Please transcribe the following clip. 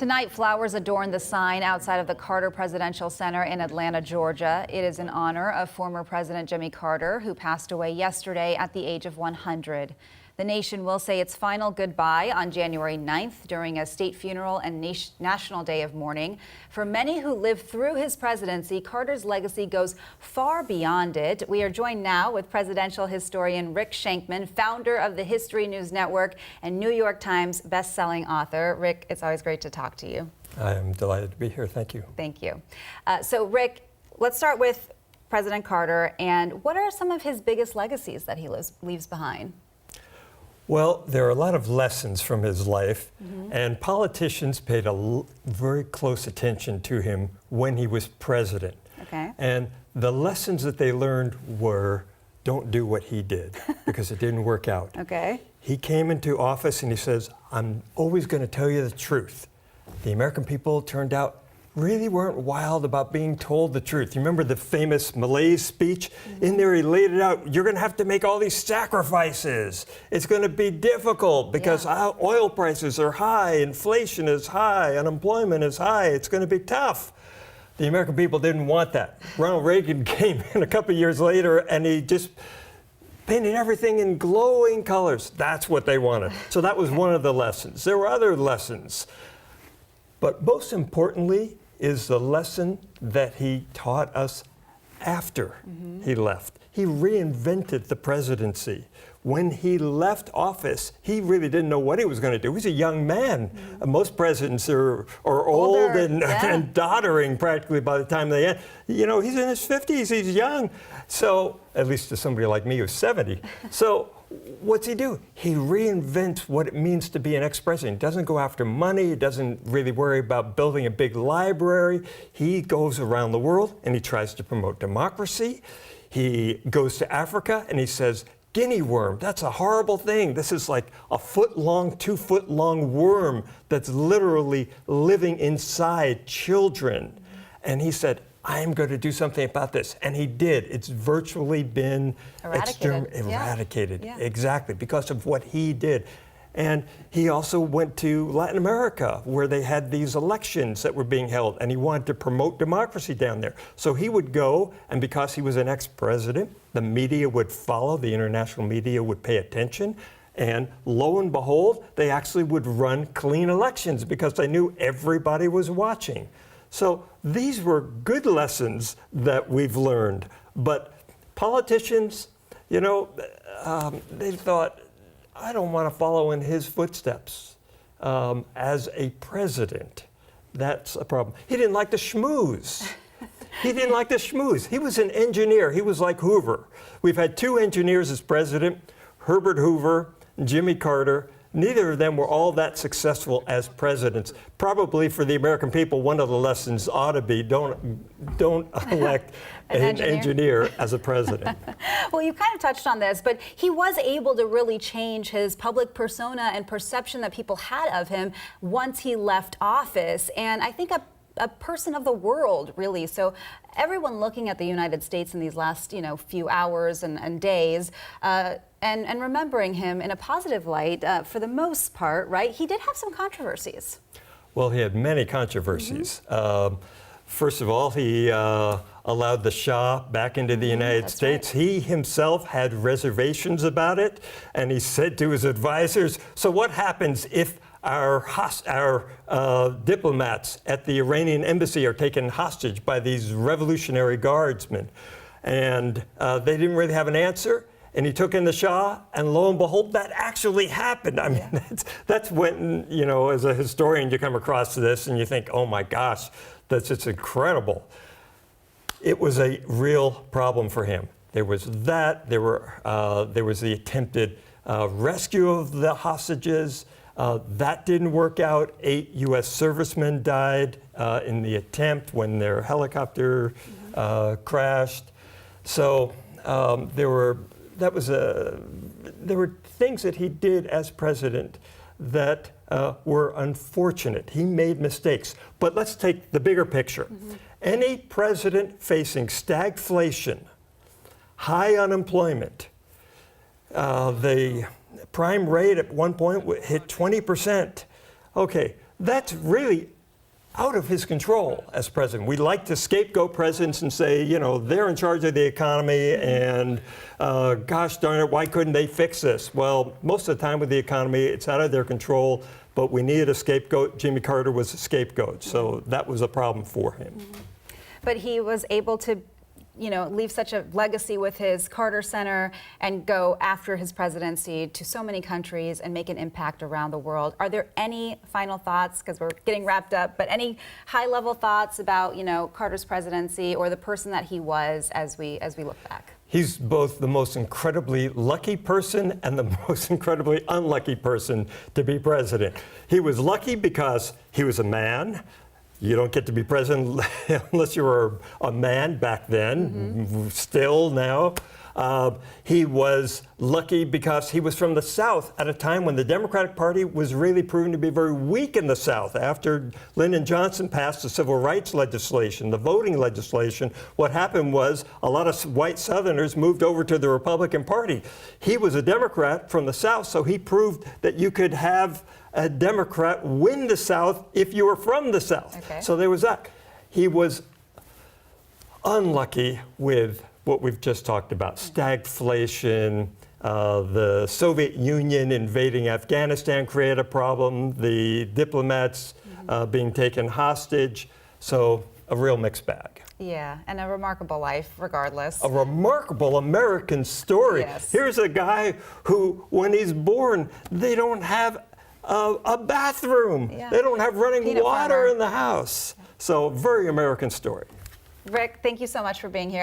Tonight, flowers adorn the sign outside of the Carter Presidential Center in Atlanta, Georgia. It is in honor of former President Jimmy Carter, who passed away yesterday at the age of 100. The nation will say its final goodbye on January 9th during a state funeral and national day of mourning. For many who lived through his presidency, Carter's legacy goes far beyond it. We are joined now with presidential historian Rick Shenkman, founder of the History News Network and New York Times best-selling author. Rick, it's always great to talk to you. I am delighted to be here. Thank you. Thank you. So, Rick, let's start with President Carter. And what are some of his biggest legacies that he leaves behind? Well, there are a lot of lessons from his life, and politicians paid very close attention to him when he was president. Okay. And the lessons that they learned were, don't do what he did, because it didn't work out. Okay. He came into office and he says, I'm always going to tell you the truth. The American people turned out really weren't wild about being told the truth. You remember the famous Malaise speech? In there he laid it out. You're going to have to make all these sacrifices. It's going to be difficult because oil prices are high, inflation is high, unemployment is high. It's going to be tough. The American people didn't want that. Ronald Reagan came in a couple of years later and he just painted everything in glowing colors. That's what they wanted. So that was one of the lessons. There were other lessons. But most importantly is the lesson that he taught us after he left. He reinvented the presidency. When he left office, he really didn't know what he was going to do. He was a young man. Most presidents are old and doddering practically by the time they end. You know, he's in his 50s, he's young. So, at least to somebody like me who's 70. So, what's he do? He reinvents what it means to be an ex-president. He doesn't go after money. He doesn't really worry about building a big library. He goes around the world and he tries to promote democracy. He goes to Africa and he says, guinea worm, that's a horrible thing. This is like a 2-foot-long, 2-foot-long worm that's literally living inside children. And he said, I'm going to do something about this. And he did. It's virtually been eradicated. Yeah. Exactly, because of what he did. And he also went to Latin America, where they had these elections that were being held, and he wanted to promote democracy down there. So he would go, and because he was an ex-president, the media would follow, the international media would pay attention, and lo and behold, they actually would run clean elections because they knew everybody was watching. So these were good lessons that we've learned. But politicians, you know, they thought, I don't want to follow in his footsteps as a president. That's a problem. He didn't like to schmooze. He didn't like to schmooze. He was an engineer. He was like Hoover. We've had 2 engineers as president, Herbert Hoover and Jimmy Carter. Neither of them were all that successful as presidents. Probably for the American people, one of the lessons ought to be don't elect an engineer as a president. Well, you kind of touched on this, but he was able to really change his public persona and perception that people had of him once he left office. And I think a person of the world, really. So everyone looking at the United States in these last, few hours and days, and remembering him in a positive light, for the most part, right? He did have some controversies. Well, he had many controversies. First of all, he allowed the Shah back into the United States. Right. He himself had reservations about it, and he said to his advisors, so what happens if our diplomats at the Iranian embassy are taken hostage by these Revolutionary Guardsmen? And they didn't really have an answer. And he took in the Shah, and lo and behold, that actually happened. I mean, that's when, as a historian, you come across this and you think, oh my gosh, that's just incredible. It was a real problem for him. There was that. There was the attempted rescue of the hostages. That didn't work out. 8 U.S. servicemen died in the attempt when their helicopter crashed. So there were things that he did as president that were unfortunate. He made mistakes. But let's take the bigger picture. Any president facing stagflation, high unemployment, the prime rate at one point hit 20%. Okay, that's really out of his control as president. We like to scapegoat presidents and say, you know, they're in charge of the economy and gosh darn it, why couldn't they fix this? Well, most of the time with the economy, it's out of their control, but we needed a scapegoat. Jimmy Carter was a scapegoat, so that was a problem for him. But he was able to, you know, leave such a legacy with his Carter Center and go after his presidency to so many countries and make an impact around the world. Are there any final thoughts, because we're getting wrapped up, but any high-level thoughts about, you know, Carter's presidency or the person that he was as we look back? He's both the most incredibly lucky person and the most incredibly unlucky person to be president. He was lucky because he was a man. You don't get to be president unless you were a man back then, still now. He was lucky because he was from the South at a time when the Democratic Party was really proven to be very weak in the South. After Lyndon Johnson passed the civil rights legislation, the voting legislation, what happened was a lot of white Southerners moved over to the Republican Party. He was a Democrat from the South, so he proved that you could have a Democrat win the South if you were from the South. Okay. So there was that. He was unlucky with what we've just talked about, stagflation, the Soviet Union invading Afghanistan created a problem, the diplomats being taken hostage, so a real mixed bag. Yeah, and a remarkable life, regardless. A remarkable American story. Yes. Here's a guy who, when he's born, they don't have a bathroom. Yeah. They don't have running Peanut water farmer. in the house. So, very American story. Rick, thank you so much for being here.